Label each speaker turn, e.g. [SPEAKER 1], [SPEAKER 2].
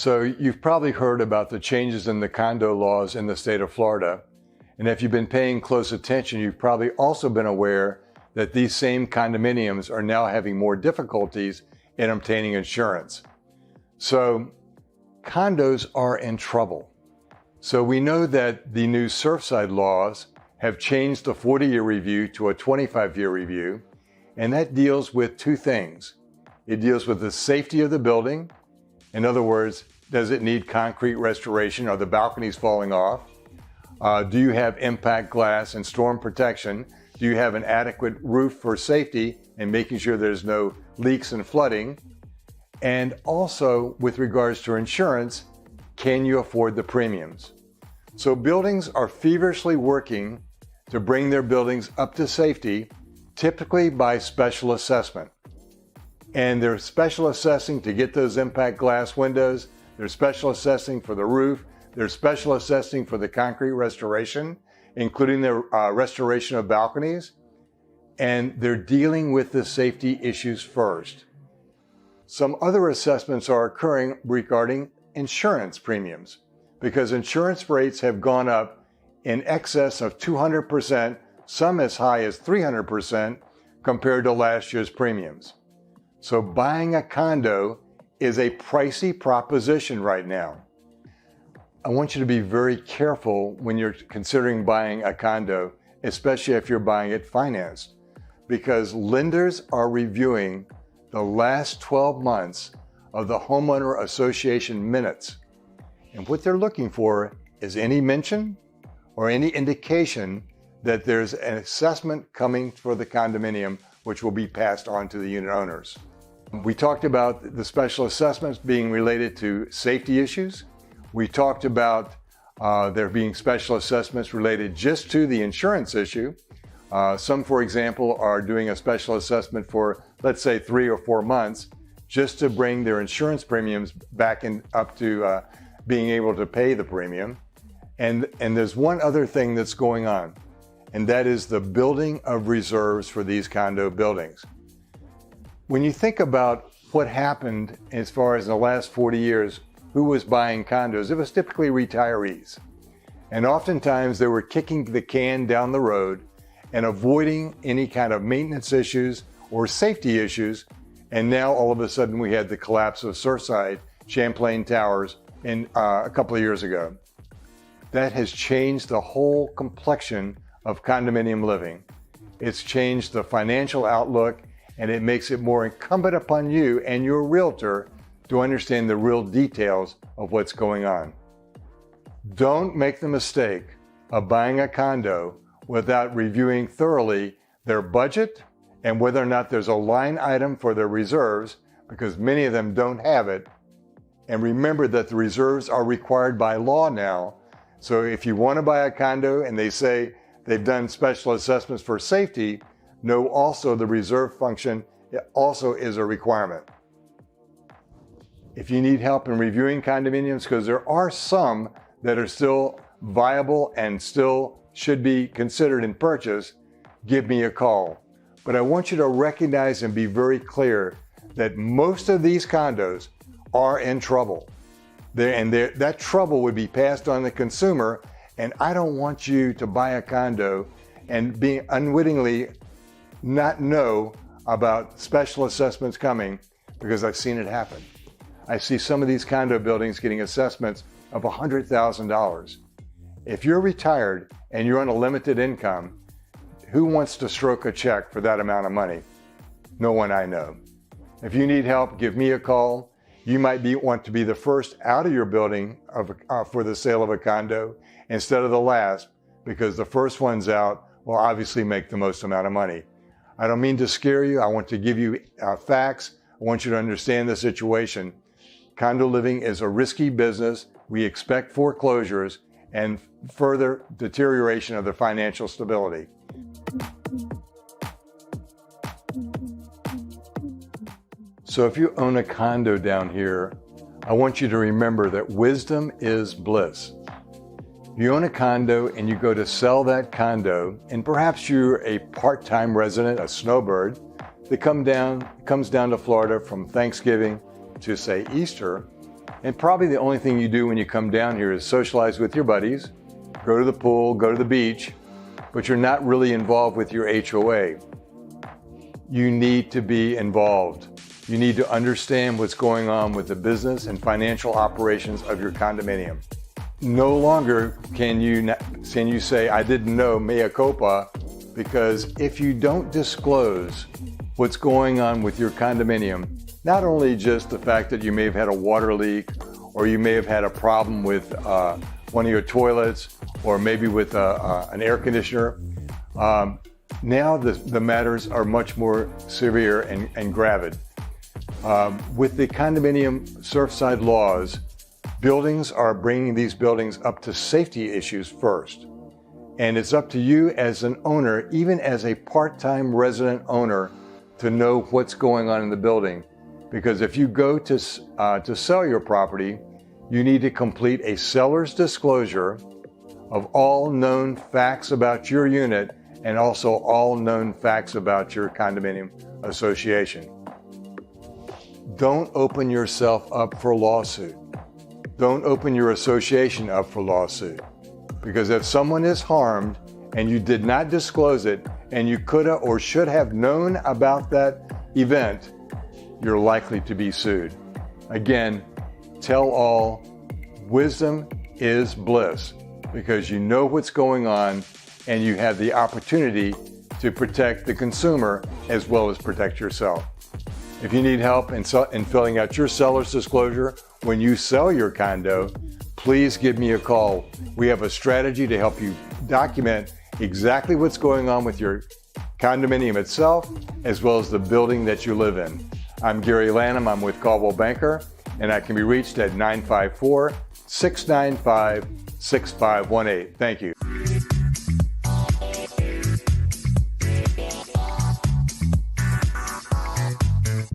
[SPEAKER 1] So you've probably heard about the changes in the condo laws in the state of Florida. And if you've been paying close attention, you've probably also been aware that these same condominiums are now having more difficulties in obtaining insurance. So condos are in trouble. So we know that the new Surfside laws have changed the 40-year review to a 25-year review, and that deals with two things. It deals with the safety of the building. In other words, does it need concrete restoration? Are the balconies falling off? Do you have impact glass and storm protection? Do you have an adequate roof for safety and making sure there's no leaks and flooding? And also, with regards to insurance, can you afford the premiums? So buildings are feverishly working to bring their buildings up to safety, typically by special assessment. And they're special assessing to get those impact glass windows. They're special assessing for the roof. They're special assessing for the concrete restoration, including the restoration of balconies. And they're dealing with the safety issues first. Some other assessments are occurring regarding insurance premiums, because insurance rates have gone up in excess of 200%, some as high as 300% compared to last year's premiums. So buying a condo is a pricey proposition right now. I want you to be very careful when you're considering buying a condo, especially if you're buying it financed, because lenders are reviewing the last 12 months of the Homeowner Association minutes. And what they're looking for is any mention or any indication that there's an assessment coming for the condominium, which will be passed on to the unit owners. We talked about the special assessments being related to safety issues. We talked about there being special assessments related just to the insurance issue. Some, for example, are doing a special assessment for, let's say, 3 or 4 months, just to bring their insurance premiums back up to being able to pay the premium. And there's one other thing that's going on, and that is the building of reserves for these condo buildings. When you think about what happened as far as in the last 40 years, who was buying condos, it was typically retirees. And oftentimes they were kicking the can down the road and avoiding any kind of maintenance issues or safety issues. And now all of a sudden we had the collapse of Surfside, Champlain Towers a couple of years ago. That has changed the whole complexion of condominium living. It's changed the financial outlook, and it makes it more incumbent upon you and your realtor to understand the real details of what's going on. Don't make the mistake of buying a condo without reviewing thoroughly their budget and whether or not there's a line item for their reserves, because many of them don't have it. And remember that the reserves are required by law now. So if you want to buy a condo and they say they've done special assessments for safety, know also the reserve function also is a requirement. If you need help in reviewing condominiums, because there are some that are still viable and still should be considered in purchase, give me a call. But I want you to recognize and be very clear that most of these condos are in trouble. That trouble would be passed on the consumer, and I don't want you to buy a condo and be unwittingly not know about special assessments coming, because I've seen it happen. I see some of these condo buildings getting assessments of $100,000. If you're retired and you're on a limited income, who wants to stroke a check for that amount of money? No one I know. If you need help, give me a call. You might want to be the first out of your building for the sale of a condo instead of the last, because the first ones out will obviously make the most amount of money. I don't mean to scare you. I want to give you facts. I want you to understand the situation. Condo living is a risky business. We expect foreclosures and further deterioration of the financial stability. So if you own a condo down here, I want you to remember that wisdom is bliss. You own a condo and you go to sell that condo, and perhaps you're a part-time resident, a snowbird, that comes down to Florida from Thanksgiving to, say, Easter, And probably the only thing you do when you come down here is socialize with your buddies, go to the pool, go to the beach, but you're not really involved with your HOA. You need to be involved. You need to understand what's going on with the business and financial operations of your condominium. No longer can you say, I didn't know, mea culpa, because if you don't disclose what's going on with your condominium, not only just the fact that you may have had a water leak, or you may have had a problem with one of your toilets, or maybe with an air conditioner, now the matters are much more severe and grave. With the condominium Surfside laws, buildings are bringing these buildings up to safety issues first. And it's up to you as an owner, even as a part-time resident owner, to know what's going on in the building. Because if you go to sell your property, you need to complete a seller's disclosure of all known facts about your unit and also all known facts about your condominium association. Don't open yourself up for lawsuit. Don't open your association up for lawsuit. Because if someone is harmed and you did not disclose it and you could have or should have known about that event, you're likely to be sued. Again, tell all, wisdom is bliss, because you know what's going on and you have the opportunity to protect the consumer as well as protect yourself. If you need help in filling out your seller's disclosure when you sell your condo, please give me a call. We have a strategy to help you document exactly what's going on with your condominium itself, as well as the building that you live in. I'm Gary Lanham. I'm with Coldwell Banker, and I can be reached at 954-695-6518. Thank you.